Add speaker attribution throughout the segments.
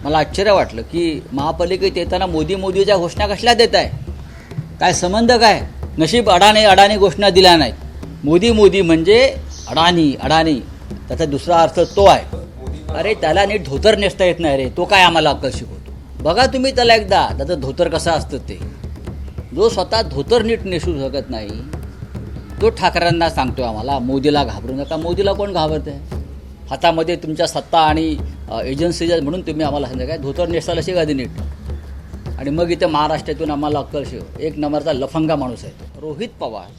Speaker 1: मला आश्चर्य वाटलं की महापालिकेत येताना मोदीच्या घोषणा कसल्या देत आहे, काय संबंध काय. नशीब अडाणी घोषणा दिल्या नाहीत. मोदी म्हणजे अडाणी त्याचा दुसरा अर्थ तो आहे. अरे त्याला नीट धोतर नेसता येत नाही रे, तो काय आम्हाला अक्कल शिकवतो. बघा तुम्ही त्याला एकदा त्याचं धोतर कसं असतं ते. जो स्वतः धोतर नीट नेसू शकत नाही तो ठाकरेंना सांगतो आम्हाला मोदीला घाबरू नका. मोदीला कोण घाबरत आहे. हातामध्ये तुमच्या सत्ता आणि एजन्सीज म्हणून तुम्ही आम्हाला सांगा काय धोतर नेसायला शिका नीट. आणि मग इथे महाराष्ट्रातून आम्हाला अक्कल शिव. एक नंबरचा लफंगा माणूस आहे. रोहित पवार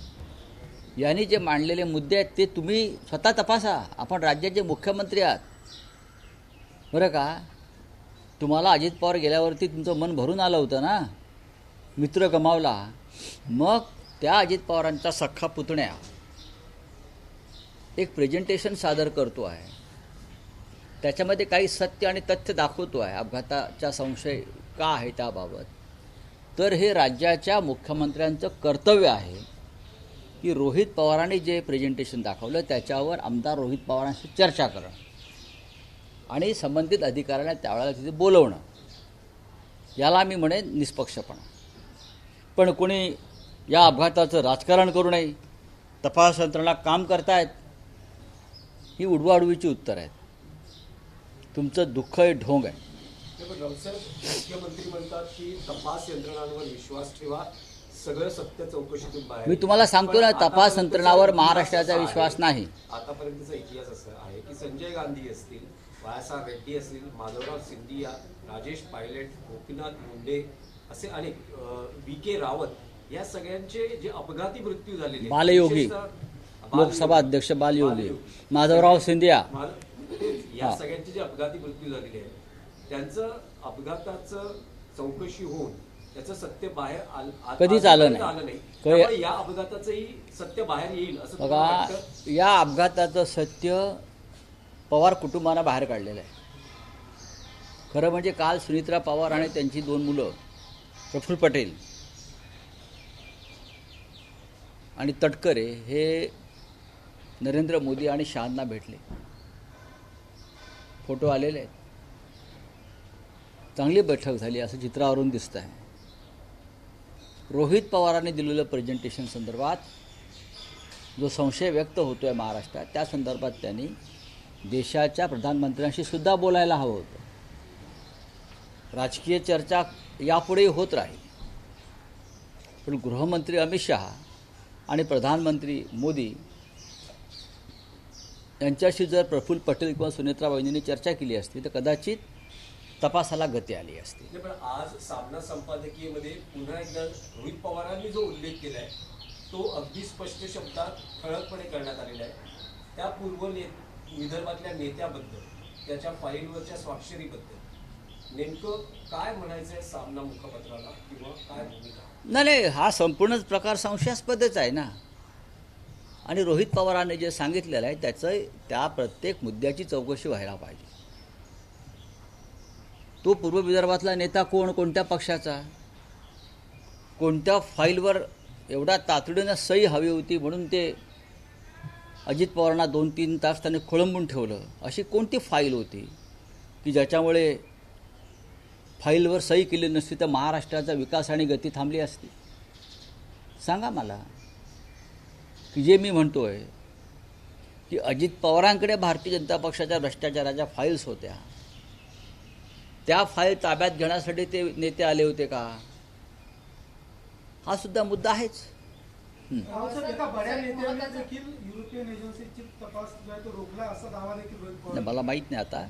Speaker 1: यांनी जे मांडलेले मुद्दे आहेत ते तुम्ही स्वतः तपासा. आपण राज्याचे मुख्यमंत्री आहात बरं का. तुम्हाला अजित पवार गेल्यावरती तुमचं मन भरून आलं होतं ना, मित्र गमावला. मग त्या अजित पवारांचा सख्खा पुतण्या एक प्रेझेंटेशन सादर करतो आहे. त्याच्यामध्ये काही सत्य आणि तथ्य दाखवतो आहे अपघाताचा संशय का आहे त्याबाबत. तर हे राज्याच्या मुख्यमंत्र्यांचं कर्तव्य आहे की रोहित पवारांनी जे प्रेझेंटेशन दाखवलं त्याच्यावर आमदार रोहित पवारांशी चर्चा करणं आणि संबंधित अधिकाऱ्यांना त्यावेळेला तिथे बोलवणं. याला मी म्हणेन निष्पक्षपणा. पण कोणी या अपघाताचं राजकारण करू नये, तपास यंत्रणा काम करतायत, ही उडवाउडवीची उत्तर आहेत. तुमचं दुःख हे ढोंग आहे.
Speaker 2: मुख्यमंत्री म्हणतात की तपास यंत्रणांवर विश्वास ठेवा, सगळं सत्य चौकशीतून बाहेर.
Speaker 1: मी तुम्हाला सांगतो ना, तपास यंत्रणावर महाराष्ट्राचा विश्वास नाही.
Speaker 2: आतापर्यंतचा इतिहास असा आहे की संजय गांधी असतील, बाळासाहेब रेड्डी असतील, माधवराव सिंधिया, राजेश पायलट, गोपीनाथ मुंडे असे अनेक, VK रावत या सगळ्यांचे जे अपघाती मृत्यू झालेले,
Speaker 1: बालयोगी लोकसभा अध्यक्ष बालयोगी, माधवराव सिंधिया,
Speaker 2: या सगळ्यांचे जे अपघाती मृत्यू झालेले आहेत त्यांचं अपघाताचं चौकशी होऊन त्याचं सत्य बाहेर
Speaker 1: कधीच आलं नाही.
Speaker 2: या अपघाताचंही सत्य बाहेर येईल असं
Speaker 1: बघा. या अपघाताचं सत्य पवार कुटुंबानं बाहेर काढलेलं आहे. खरं म्हणजे काल सुनित्रा पवार आणि त्यांची 2 मुलं प्रफुल्ल पटेल आणि तटकरे हे नरेंद्र मोदी आणि शहांना भेटले. फोटो आलेले आहेत. चांगली बैठक झाली असं चित्रावरून दिसतं आहे. रोहित पवारांनी दिलेलं प्रेझेंटेशन संदर्भात जो संशय व्यक्त होतो आहे महाराष्ट्रात, त्या संदर्भात त्यांनी देशाच्या प्रधानमंत्र्यांशी सुद्धा बोलायला हवं होतं. राजकीय चर्चा यापुढेही होत राहील, पण गृहमंत्री अमित शहा आणि प्रधानमंत्री मोदी यांच्याशी जर प्रफुल्ल पटेल किंवा सुनेत्रा वहिनींनी चर्चा केली असती तर कदाचित तपासाला गती आली असती.
Speaker 2: पण आज सामना संपादकीयमध्ये पुन्हा एकदा रोहित पवारांनी जो उल्लेख केलाय तो अगदी स्पष्ट शब्दात ठळकपणे करण्यात आलेला आहे. त्या पूर्व विदर्भातल्या नेत्याबद्दल, त्याच्या फाईलवरच्या स्वाक्षरीबद्दल नेमकं काय म्हणायचंय सामना मुखपत्राला किंवा काय भूमिका?
Speaker 1: नाही, हा संपूर्णच प्रकार संशयास्पदच आहे ना. आणि रोहित पवारांनी जे सांगितलेलं आहे त्याचं त्या प्रत्येक मुद्द्याची चौकशी व्हायला पाहिजे. तो पूर्व विदर्भातला नेता कोण, कोणत्या पक्षाचा, कोणत्या फाईलवर एवढा तातडीनं सही हवी होती म्हणून ते अजित पवारांना 2-3 तास त्याने खोळंबून ठेवलं. अशी कोणती फाईल होती की ज्याच्यामुळे फाईलवर सही केली नसती तर महाराष्ट्राचा विकास आणि गती थांबली असती? सांगा मला. की जे मी म्हणतो आहे की अजित पवारांकडे भारतीय जनता पक्षाच्या भ्रष्टाचाराच्या फाईल्स होत्या, त्या फाईल ताब्यात घेण्यासाठी ते नेते आले होते का? हा सुद्धा मुद्दा आहेच. मला माहीत नाही आता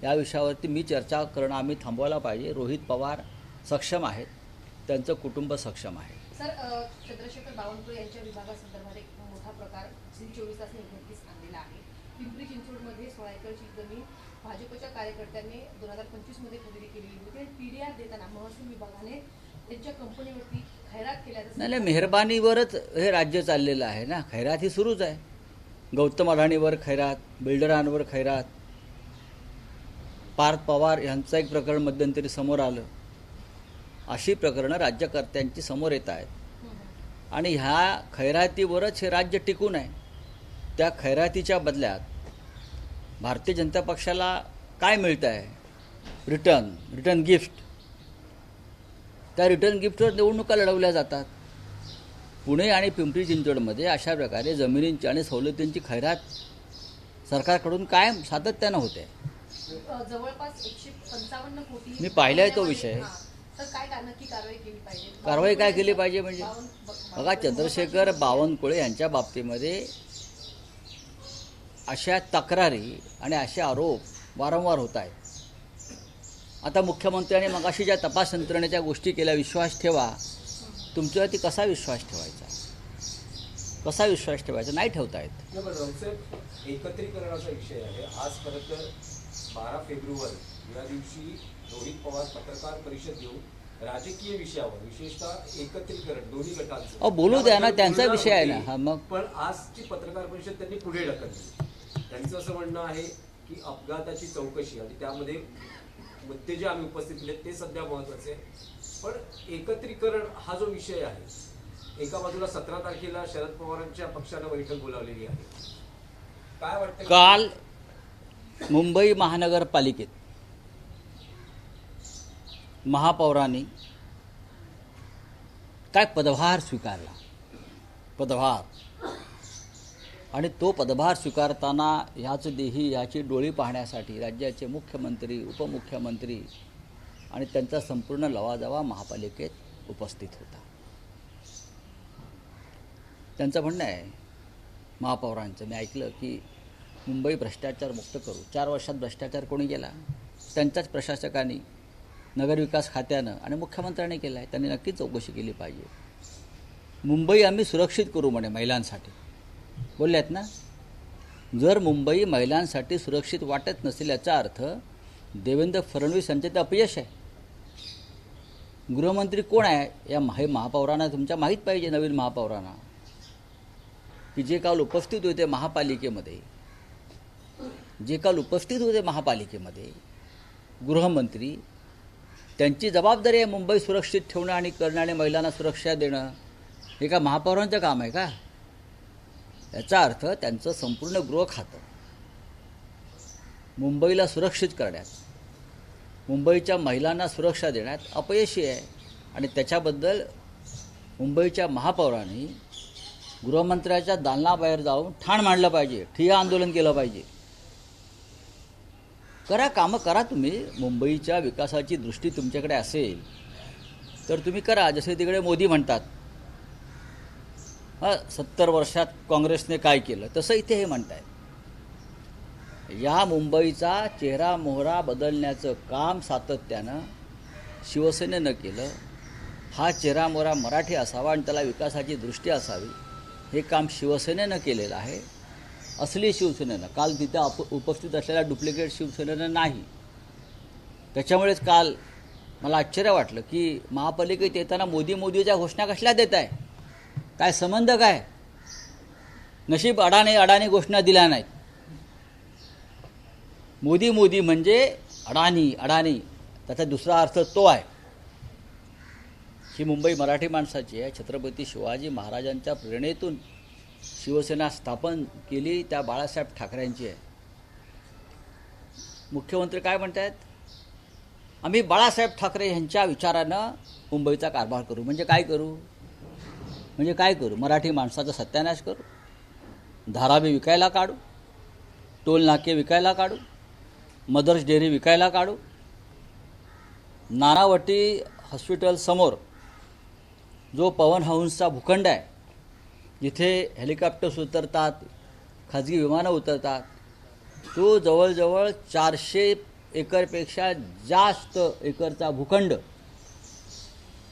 Speaker 1: या विषयावरती मी चर्चा करणं आम्ही थांबवायला पाहिजे. रोहित पवार सक्षम आहेत, त्यांचं कुटुंब सक्षम आहे.
Speaker 3: सर, चंद्रशेखर बावनकुळे यांच्या विभागासंदर्भात एक मोठा प्रकार 24 तास उघडकीस आणलेला आहे. पिंपरी चिंचवडमध्ये 16 एकरची जमीन भाजपच्या कार्यकर्त्यांनी 2025 मध्ये खरेदी केलेली होती. PDR देताना महसूल विभागाने त्यांच्या कंपनीवरती खैरात केल्याचं.
Speaker 1: नाही, मेहरबानीवरच हे राज्य चाललेलं आहे ना. खैरात ही सुरूच आहे. गौतम अडाणीवर खैरात, बिल्डरांवर खैरात. पार्थ पवार यांचं एक प्रकरण मध्यंतरी समोर आलं. अशी प्रकरणं राज्यकर्त्यांची समोर येत आहेत आणि ह्या खैरातीवरच हे राज्य टिकून आहे. त्या खैरातीच्या बदल्यात भारतीय जनता पक्षाला काय मिळतं आहे रिटर्न गिफ्ट, त्या रिटर्न गिफ्टवर निवडणुका लढवल्या जातात. पुणे आणि पिंपरी चिंचवडमध्ये अशा प्रकारे जमिनींची आणि सवलतींची खैरात सरकारकडून कायम सातत्यानं होते.
Speaker 3: जवळपास 155 कोटी
Speaker 1: मी पाहिलाय तो विषय.
Speaker 3: तर काय नक्की कारवाई केली पाहिजे?
Speaker 1: कारवाई काय केली पाहिजे म्हणजे बघा, चंद्रशेखर बावनकुळे यांच्या बाबतीमध्ये अशा तक्रारी आणि असे आरोप वारंवार होत आहेत. आता मुख्यमंत्र्यांनी मगाशी ज्या तपास यंत्रणेच्या गोष्टी केल्या, विश्वास ठेवा, तुमच्यावरती कसा विश्वास ठेवायचा? कसा विश्वास ठेवायचा? नाही ठेवता येत.
Speaker 2: नाही, पण रावसाहेब, एकत्रीकरणाचा विषय आहे. आज खरं तर 12 फेब्रुवारी या दिवशी रोहित पवार पत्रकार परिषद घेऊन राजकीय विषयावर, विशेषतः एकत्रीकरण दोन्ही गटांचं
Speaker 1: बोलू द्या ना, त्यांचा विषय आहे ना. हा, मग
Speaker 2: पण आजची पत्रकार परिषद त्यांनी पुढे ढकलली. त्यांचं असं म्हणणं आहे की अपघाताची चौकशी आणि त्यामध्ये मुद्दे जे आम्ही उपस्थित केले ते सध्या महत्वाचे आहे. पण एकत्रीकरण हा जो विषय आहे, एका बाजूला 17 तारखेला शरद पवारांच्या पक्षानं बैठक बोलावलेली आहे. काय वाटतं?
Speaker 1: काल मुंबई महानगरपालिकेत महापौरांनी काय पदभार स्वीकारला, पदभार, आणि तो पदभार स्वीकारताना ह्याच देही ह्याची डोळी पाहण्यासाठी राज्याचे मुख्यमंत्री, उपमुख्यमंत्री आणि त्यांचा संपूर्ण लवाजवा महापालिकेत उपस्थित होता. त्यांचं म्हणणं आहे महापौरांचं, मी ऐकलं की मुंबई भ्रष्टाचार मुक्त करू. 4 वर्षात भ्रष्टाचार कोणी केला? त्यांच्याच प्रशासकांनी, नगरविकास खात्यानं आणि मुख्यमंत्र्यांनी केला आहे. त्यांनी नक्कीच चौकशी केली पाहिजे. मुंबई आम्ही सुरक्षित करू म्हणे महिलांसाठी, बोलले आहेत ना. जर मुंबई महिलांसाठी सुरक्षित वाटत नसेल याचा अर्थ देवेंद्र फडणवीस यांचे ते अपयश आहे. गृहमंत्री कोण आहे या महापौरांना तुमच्या माहीत पाहिजे, नवीन महापौरांना, की जे काल उपस्थित होते महापालिकेमध्ये, गृहमंत्री, त्यांची जबाबदारी आहे मुंबई सुरक्षित ठेवणं आणि करणं आणि महिलांना सुरक्षा देणं. हे का महापौरांचं काम आहे का? याचा अर्थ त्यांचं संपूर्ण गृह खातं मुंबईला सुरक्षित करण्यात, मुंबईच्या महिलांना सुरक्षा देण्यात अपयशी आहे. आणि त्याच्याबद्दल मुंबईच्या महापौरांनी गृहमंत्र्याच्या दालनाबाहेर जाऊन ठाण मांडलं पाहिजे, ठिय्या आंदोलन केलं पाहिजे. कामं करा तुम्ही. मुंबईच्या विकासाची दृष्टी तुमच्याकडे असेल तर तुम्ही करा, जसे तिकडे मोदी म्हणतात 70 वर्षात काँग्रेसने काय केलं, तसं इथे हे म्हणतायत. या मुंबईचा चेहरा मोहरा बदलण्याचं काम सातत्यानं शिवसेनेनं केलं. हा चेहरा मोहरा मराठी असावा आणि त्याला विकासाची दृष्टी असावी, हे काम शिवसेनेनं केलेलं आहे. असली शिवसेनेनं, काल तिथं उपस्थित असलेल्या डुप्लिकेट शिवसेनेनं नाही. त्याच्यामुळेच काल मला आश्चर्य वाटलं की महापालिकेत येताना मोदीच्या घोषणा कसल्या देत आहे? काय संबंध काय? नशीब अडाणी घोषणा दिल्या नाहीत. मोदी म्हणजे अडाणी, त्याचा दुसरा अर्थ तो आहे. ही मुंबई मराठी माणसाची आहे. छत्रपती शिवाजी महाराजांच्या प्रेरणेतून शिवसेना स्थापन केली, त्या बाळासाहेब ठाकरेंची आहे. मुख्यमंत्री काय म्हणत आहेत? आम्ही बाळासाहेब ठाकरे यांच्या विचारानं मुंबईचा कारभार करू. म्हणजे काय करू? मराठी माणसाचा सत्यानाश करू, धारावी विकायला काढू, टोल नाके विकायला काढू, मदर्स डेअरी विकायला काढू, नानावटी हॉस्पिटल समोर जो पवन हंसचा भूखंड आहे, जिथे हेलिकॉप्टर्स उतरतात, खाजगी विमानं उतरतात, तो जवळजवळ 400 एकरपेक्षा जास्त एकरचा भूखंड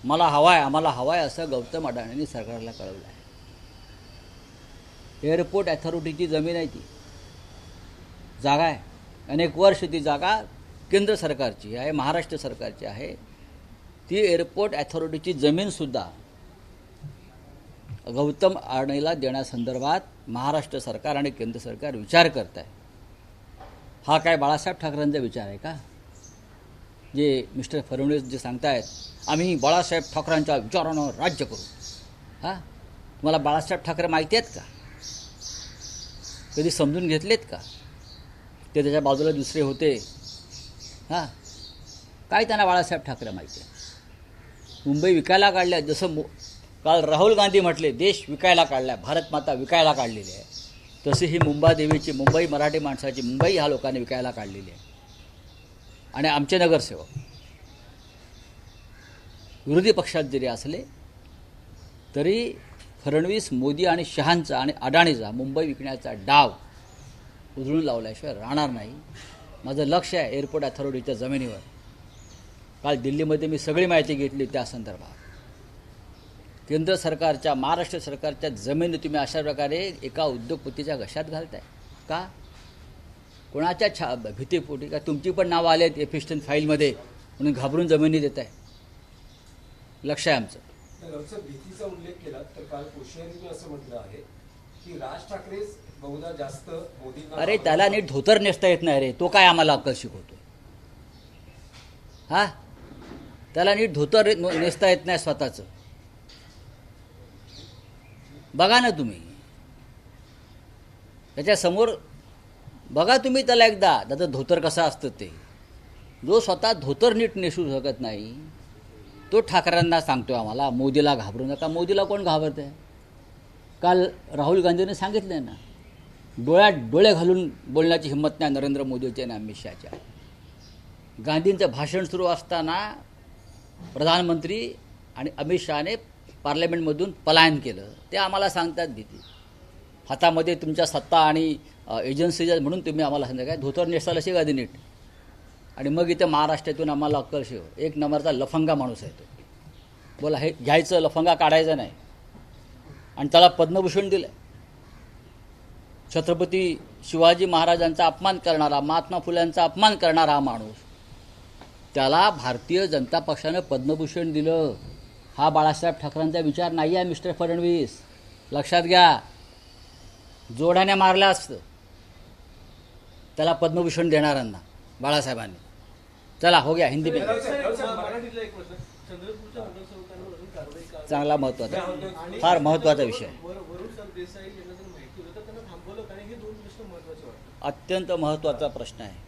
Speaker 1: आम्हाला हवा आहे असं गौतम अडाणींनी सरकारला कळवलं आहे. एअरपोर्ट अथॉरिटीची जमीन आहे, ती जागा आहे. अनेक वर्ष ती जागा केंद्र सरकारची आहे, महाराष्ट्र सरकारची आहे. ती एअरपोर्ट अथॉरिटीची जमीनसुद्धा गौतम अडाणीला देण्यासंदर्भात महाराष्ट्र सरकार आणि केंद्र सरकार विचार करत आहे. हा काय बाळासाहेब ठाकरेंचा विचार आहे का? जे मिस्टर फडणवीस जे सांगतायत आम्ही बाळासाहेब ठाकरेंच्या विचारानं राज्य करू. तुम्हाला बाळासाहेब ठाकरे माहिती आहेत का? कधी समजून घेतलेत का? ते त्याच्या बाजूला दुसरे होते. काय त्यांना बाळासाहेब ठाकरे माहिती आहे? मुंबई विकायला काढल्या, जसं काल राहुल गांधी म्हटले देश विकायला काढला, भारत माता विकायला काढलेली आहे, तशी ही मुंबादेवीची, मुंबई मराठी माणसाची, मुंबई ह्या लोकांनी विकायला काढलेली आहे. आणि आमचे नगरसेवक विरोधी पक्षात जरी असले तरी फडणवीस, मोदी आणि शहांचा आणि अडाणीचा मुंबई विकण्याचा डाव उधळून लावल्याशिवाय राहणार नाही. माझं लक्ष आहे एअरपोर्ट अथॉरिटीच्या जमिनीवर. काल दिल्लीमध्ये मी सगळी माहिती घेतली त्या संदर्भात. केंद्र सरकारच्या, महाराष्ट्र सरकारच्या जमिनी तुम्ही अशा प्रकारे एका उद्योगपतीच्या घशात घालताय का? कोणाच्या भीतीपोटी का? तुमची पण नावं आले आहेत एफिस्टन फाईलमध्ये म्हणून घाबरून जमिनी देत आहे. लक्ष आहे आमचं.
Speaker 2: तर भीतीचा उल्लेख केला तर काल कोश्यारीने असं म्हटलं आहे की राज ठाकरेच बहुधा जास्त मोदींना.
Speaker 1: अरे त्याला नीट धोतर नेसता येत नाही रे, तो काय आम्हाला अक्कल शिकवतो? हा, त्याला नीट धोतर नेसता येत नाही स्वतःचं. बघा ना तुम्ही त्याच्यासमोर, बघा तुम्ही त्याला एकदा, त्याचं धोतर कसं असतं ते. जो स्वतः धोतर नीट नेसू शकत नाही तो ठाकरेंना सांगतो आम्हाला मोदीला घाबरू नका. मोदीला कोण घाबरत आहे? काल राहुल गांधीने सांगितलं ना, डोळ्यात डोळे घालून बोलण्याची हिंमत नाही नरेंद्र मोदीची आणि अमित शहाच्या. गांधींचं भाषण सुरू असताना प्रधानमंत्री आणि अमित शहाने पार्लमेंटमधून पलायन केलं. ते आम्हाला सांगतात भीती. हातामध्ये तुमच्या सत्ता आणि एजन्सीज म्हणून तुम्ही आम्हाला सांगता काय धोतर नेसायला शिका आधी नीट. आणि मग इथं महाराष्ट्रातून आम्हाला अक्कल शिव. एक नंबरचा लफंगा माणूस आहे तो. बोला हे घ्यायचं, लफंगा काढायचा नाही. आणि त्याला पद्मभूषण दिलं. छत्रपती शिवाजी महाराजांचा अपमान करणारा, महात्मा फुल्यांचा अपमान करणारा हा माणूस, त्याला भारतीय जनता पक्षानं पद्मभूषण दिलं. हा बाळासाहेब ठाकरेंचा विचार नाही आहे मिस्टर फडणवीस, लक्षात घ्या. जोड्याने मारलं असतं त्याला पद्मभूषण देणाऱ्यांना बाळासाहेबांनी. चला हो गया हिंदी में. चांगला महत्त्वाचा, फार महत्त्वाचा विषय, अत्यंत महत्त्वाचा प्रश्न आहे.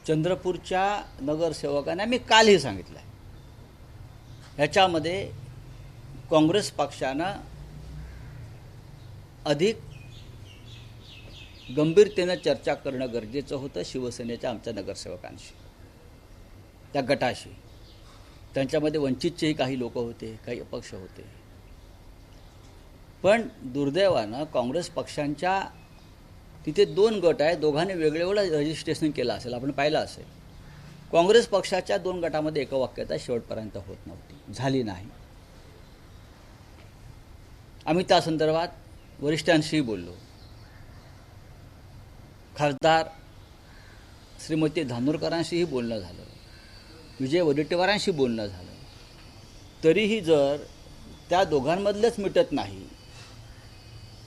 Speaker 1: चंद्रपूरच्या नगरसेवकांना मी कालही सांगितलं आहे, ह्याच्यामध्ये काँग्रेस पक्षानं अधिक गंभीरतेनं चर्चा करणं गरजेचं होतं शिवसेनेच्या आमच्या नगरसेवकांशी, त्या गटाशी. त्यांच्यामध्ये वंचितचेही काही लोक होते, काही अपक्ष होते. पण दुर्दैवानं काँग्रेस पक्षांच्या तिथे 2 गट आहे, दोघांनी वेगवेगळं रजिस्ट्रेशन केलं असेल, आपण पाहिलं असेल. काँग्रेस पक्षाच्या 2 गटामध्ये एकवाक्यता शेवटपर्यंत होत नव्हती, झाली नाही. आम्ही त्या संदर्भात वरिष्ठांशीही बोललो. खासदार श्रीमती धानोरकरांशीही बोलणं झालं, विजय वडेट्टीवारांशी बोलणं झालं. तरीही जर त्या दोघांमधलंच मिटत नाही,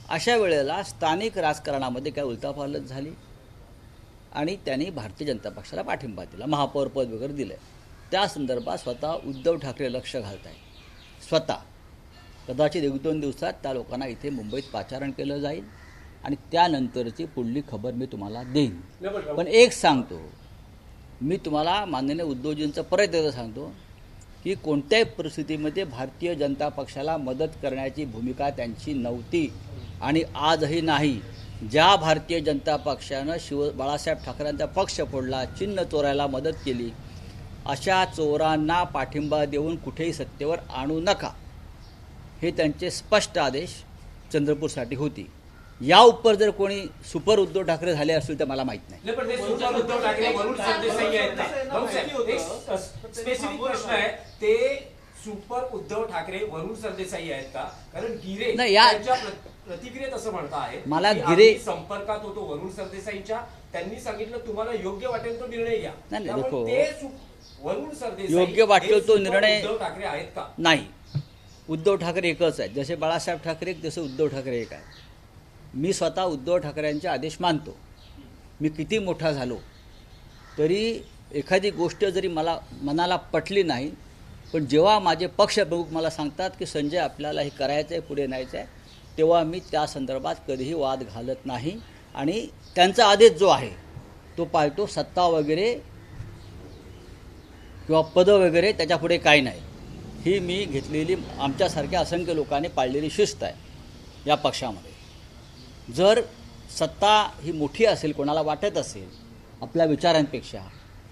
Speaker 1: अशा वेळेला स्थानिक राजकारणामध्ये काय उलथापालथ झाली आणि त्यांनी भारतीय जनता पक्षाला पाठिंबा दिला, महापौरपद वगैरे दिलं. त्या संदर्भात स्वतः उद्धव ठाकरे लक्ष घालत आहेत. स्वतः कदाचित 1-2 दिवसात त्या लोकांना इथे मुंबईत पाचारण केलं जाईल आणि त्यानंतरची पुढली खबर मी तुम्हाला देईन. पण एक सांगतो मी तुम्हाला, माननीय उद्धवजींचं परत एकदा सांगतो की कोणत्याही परिस्थितीमध्ये भारतीय जनता पक्षाला मदत करण्याची भूमिका त्यांची नव्हती आणि आजही नाही. ज्या भारतीय जनता पक्षानं बाळासाहेब ठाकरेंचा पक्ष फोडला, चिन्ह चोरायला मदत केली, अशा चोरांना पाठिंबा देऊन कुठेही सत्तेवर आणू नका, हे त्यांचे स्पष्ट आदेश चंद्रपूरसाठी होती. या उपर जर कोणी सुपर उद्धव ठाकरे झाले असतील तर मला माहित नाही.
Speaker 2: पण ते सुपर उद्धव ठाकरे वरुण सरदेसाई आहेत का? स्पेसिफिक प्रश्न आहे, ते सुपर उद्धव ठाकरे वरुण सरदेसाई आहेत का? कारण गिरे त्यांच्या प्रतिक्रियेत असं म्हणता आहे,
Speaker 1: मला
Speaker 2: गिरे संपर्कात होतो वरुण सरदेसाईंच्या, त्यांनी सांगितलं तुम्हाला योग्य वाटेल तो निर्णय घ्या. वरुण सरदेसाई
Speaker 1: योग्य वाटेल तो निर्णय
Speaker 2: उद्धव ठाकरे आहेत का?
Speaker 1: नाही. उद्धव ठाकरे एकच आहेत. जसे बाळासाहेब ठाकरे एक, तसे उद्धव ठाकरे एक आहे. मी स्वतः उद्धव ठाकरेंचे आदेश मानतो. मी किती मोठा झालो तरी एखादी गोष्ट जरी मला मनाला पटली नाही, पण जेव्हा माझे पक्षप्रमुख मला सांगतात की संजय आपल्याला हे करायचं आहे, पुढे न्यायचं आहे, तेव्हा मी त्या संदर्भात कधीही वाद घालत नाही आणि त्यांचा आदेश जो आहे तो पाळतो. सत्ता वगैरे किंवा पदं वगैरे त्याच्यापुढे काही नाही. ही मी घेतलेली आमच्यासारख्या असंख्य लोकांनी पाळलेली शिस्त आहे या पक्षामध्ये. जर सत्ता ही मोठी असेल, कोणाला वाटत असेल आपल्या विचारांपेक्षा,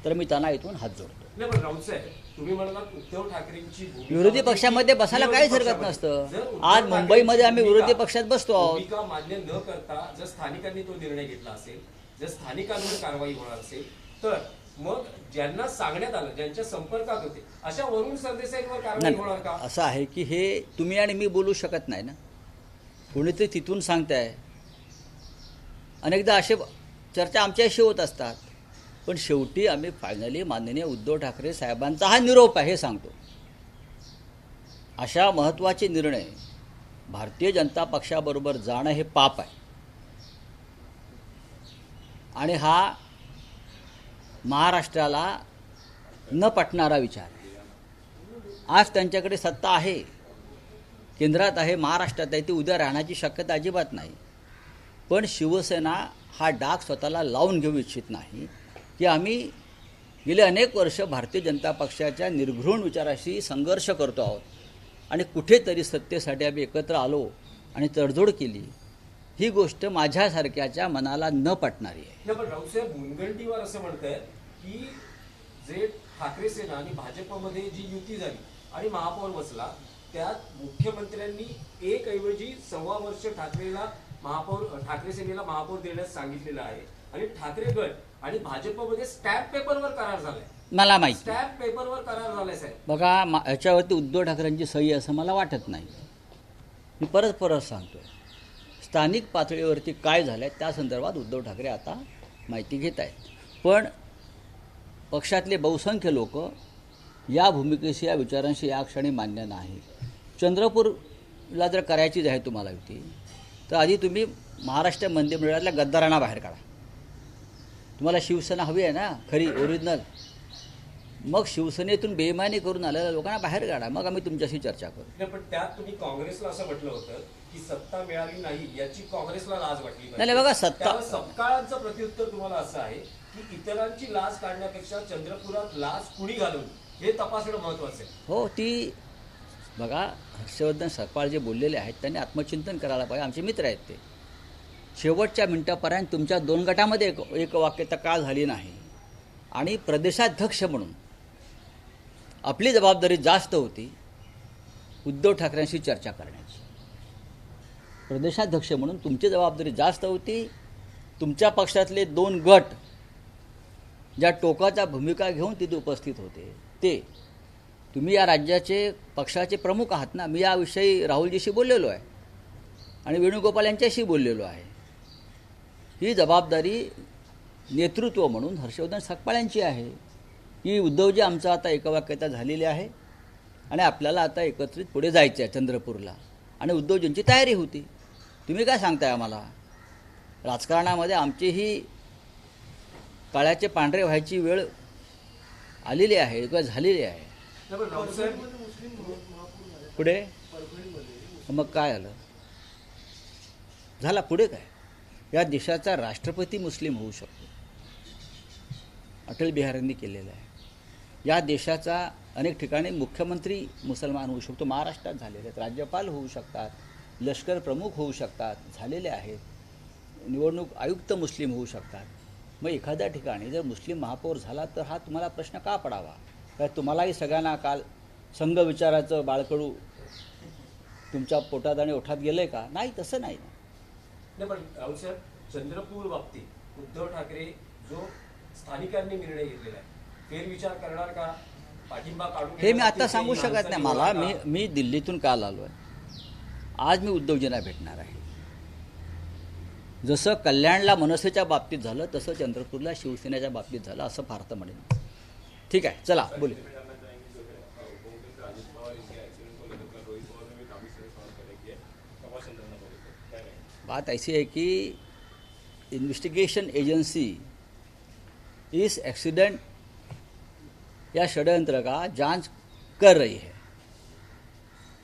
Speaker 1: तर मी त्यांना इथून हात जोडतो.
Speaker 2: नाही पण राऊत साहेब, तुम्ही म्हणालात उद्धव ठाकरेंची भूमिका
Speaker 1: विरोधी पक्षामध्ये बसायला काहीच हरकत
Speaker 2: जर
Speaker 1: नसतं.
Speaker 2: उद्धव
Speaker 1: आज मुंबईमध्ये आम्ही
Speaker 2: ठाकरेंची
Speaker 1: विरोधी पक्षात बसतो आहोत.
Speaker 2: भूमिका मान्य न करता जर स्थानिकांनी तो निर्णय घेतला असेल, जर स्थानिकांवर कारवाई होणार असेल, तर मग ज्यांना सांगण्यात आलं, ज्यांच्या संपर्कात होते, अशा वरुण सरदेसाईंवर कारवाई होणार का?
Speaker 1: नाही, असं आहे की हे तुम्ही आणि मी बोलू शकत नाही ना. कोणीतरी तिथून सांगताय. अनेकदा असे चर्चा आमच्याशी होत असतात, पण शेवटी आम्ही फायनली माननीय उद्धव ठाकरे साहेबांचा हा निरोप आहे हे सांगतो. अशा महत्त्वाचे निर्णय भारतीय जनता पक्षाबरोबर जाणं हे पाप आहे. आणि हा महाराष्ट्राला न पटणारा विचार आहे. आज त्यांच्याकडे सत्ता आहे, केंद्रात आहे, महाराष्ट्रात आहे, ती उद्या राहण्याची शक्यता अजिबात नाही. पण शिवसेना हा डाग स्वतःला लावून घेऊ इच्छित नाही की आम्ही गेले अनेक वर्ष भारतीय जनता पक्षाच्या निर्घृण विचाराशी संघर्ष करतो आहोत आणि कुठेतरी सत्तेसाठी आम्ही एकत्र आलो आणि तडजोड केली. ही गोष्ट माझ्यासारख्याच्या मनाला न पटणारी आहे.
Speaker 2: नाही पण राऊतसाहेब, मुनगंटीवर असं म्हणतायत की जे ठाकरे सेना आणि भाजपमध्ये जी युती झाली आणि महापौर बसला, त्यात मुख्यमंत्र्यांनी एक ऐवजी 1.25 वर्ष ठाकरे सेनेला महापौर देण्यास सांगितलेलं आहे आणि ठाकरे गट आणि भाजपमध्ये स्टॅम्प पेपरवर करार झालाय.
Speaker 1: मला माहिती
Speaker 2: स्टॅम्प पेपरवर करार झालाय साहेब.
Speaker 1: बघा, याच्यावरती उद्धव ठाकरेंची सही असं मला वाटत नाही. मी परत सांगतोय, स्थानिक पातळीवरती काय झालं आहे त्या संदर्भात उद्धव ठाकरे आता माहिती घेत आहेत. पण पक्षातले बहुसंख्य लोक या भूमिकेशी, या विचारांशी या क्षणी मान्य नाही. चंद्रपूरला जर करायचीच आहे तुम्हाला युती, तर आधी तुम्ही महाराष्ट्र मंत्रिमंडळातल्या गद्दारांना बाहेर काढा. तुम्हाला शिवसेना हवी आहे ना, खरी ओरिजिनल. मग शिवसेनेतून बेईमानी करून आलेल्या लोकांना बाहेर काढा, मग आम्ही तुमच्याशी चर्चा करू.
Speaker 2: नाही पण त्यात तुम्ही काँग्रेसला असं म्हटलं होतं की सत्ता मिळाली नाही याची काँग्रेसला लाज वाटली पाहिजे.
Speaker 1: नाही बघा, सत्ता
Speaker 2: त्यावर सपकाळांचं प्रत्युत्तर तुम्हाला असं आहे की इतरांची लाज काढण्यापेक्षा चंद्रपुरात लाज कुणी घालवली हे तपासणं महत्वाचं आहे.
Speaker 1: हो, ती बघा, हर्षवर्धन सकपाळ जे बोललेले आहेत त्यांनी आत्मचिंतन करायला पाहिजे. आमचे मित्र आहेत ते. शेवटच्या मिनिटापर्यंत तुमच्या 2 गटामध्ये एक वाक्यता का झाली नाही. आणि प्रदेशाध्यक्ष म्हणून आपली जबाबदारी जास्त होती उद्धव ठाकरेंशी चर्चा करण्याची. प्रदेशाध्यक्ष म्हणून तुमची जबाबदारी जास्त होती. तुमच्या पक्षातले 2 गट ज्या टोकाच्या भूमिका घेऊन तिथे उपस्थित होते, ते तुम्ही या राज्याचे पक्षाचे प्रमुख आहात ना. मी याविषयी राहुलजीशी बोललेलो आहे आणि वेणुगोपाल यांच्याशी बोललेलो आहे. ही जबाबदारी नेतृत्व म्हणून हर्षवर्धन सकपाळ यांची आहे की उद्धवजी आमचं आता एकवाक्यता झालेली आहे आणि आपल्याला आता एकत्रित पुढे जायचं आहे चंद्रपूरला. आणि उद्धवजींची तयारी होती. तुम्ही काय सांगताय आम्हाला? राजकारणामध्ये आमचीही काळ्याचे पांढरे व्हायची वेळ आलेली आहे किंवा झालेली आहे. पुढे मग काय आलं? झाला पुढे काय? या देशाचा राष्ट्रपती मुस्लिम होऊ शकतो, अटल बिहारींनी केलेलं आहे. या देशाचा अनेक ठिकाणी मुख्यमंत्री मुसलमान होऊ शकतो, महाराष्ट्रात झालेले आहेत. राज्यपाल होऊ शकतात, लष्कर प्रमुख होऊ शकतात, झालेले आहेत. निवडणूक आयुक्त मुस्लिम होऊ शकतात. मग एखाद्या ठिकाणी जर मुस्लिम महापौर झाला तर हा तुम्हाला प्रश्न का पडावा? काय तुम्हालाही सगळ्यांना काल संघ विचाराचं बाळकडू तुमच्या पोटात आणि ओठात गेलंय का? नाही, तसं नाही.
Speaker 2: नाही पण राऊतसाहेब, चंद्रपूर बाबतीत उद्धव ठाकरे जो स्थानिकांनी निर्णय घेतलेला आहे, फेरविचार करणार का? पाठिंबा काढून
Speaker 1: हे मी आता सांगू शकत नाही. मला मी दिल्लीतून काल आलो आहे. आज मी उद्धवजींना भेटणार आहे. जसं कल्याणला मनसेच्या बाबतीत झालं तसं चंद्रपूरला शिवसेनेच्या बाबतीत झालं असं फार म्हणेन. ठीक आहे, चला बोलू. बात ऐसी है कि इन्वेस्टिगेशन एजेंसी इस एक्सीडेंट या षड्यंत्र का जांच कर रही है,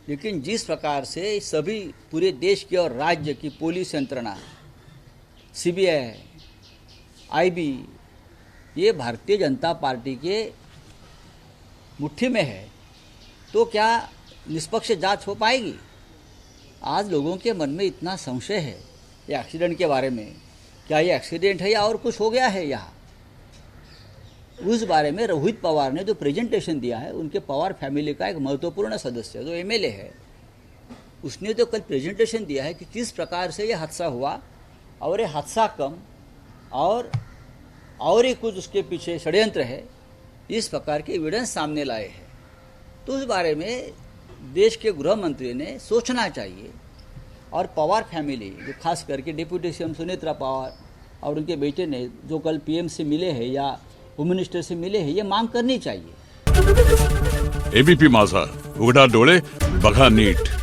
Speaker 1: लेकिन जिस प्रकार से सभी पूरे देश की और राज्य की पुलिस यंत्रणा, सीबीआई, आईबी, ये भारतीय जनता पार्टी के मुट्ठी में है तो क्या निष्पक्ष जांच हो पाएगी? आज लोगों के मन में इतना संशय है ये एक्सीडेंट के बारे में, क्या ये एक्सीडेंट है या और कुछ हो गया है यहाँ, उस बारे में रोहित पवार ने जो प्रेजेंटेशन दिया है, उनके पवार फैमिली का एक महत्वपूर्ण सदस्य जो एमएलए है, उसने तो कल प्रेजेंटेशन दिया है कि किस प्रकार से ये हादसा हुआ और ये हादसा कम और ही कुछ उसके पीछे षड्यंत्र है, इस प्रकार के एविडेंस सामने लाए हैं। तो उस बारे में देश के गृह मंत्री ने सोचना चाहिए और पवार फैमिली जो खास करके डिप्यूटी सीएम सुनेत्रा पवार और उनके बेटे ने जो कल पीएम से मिले हैं या होम मिनिस्टर से मिले हैं, ये मांग करनी चाहिए।
Speaker 4: एबीपी माझा, उघडा डोळे बघा नीट।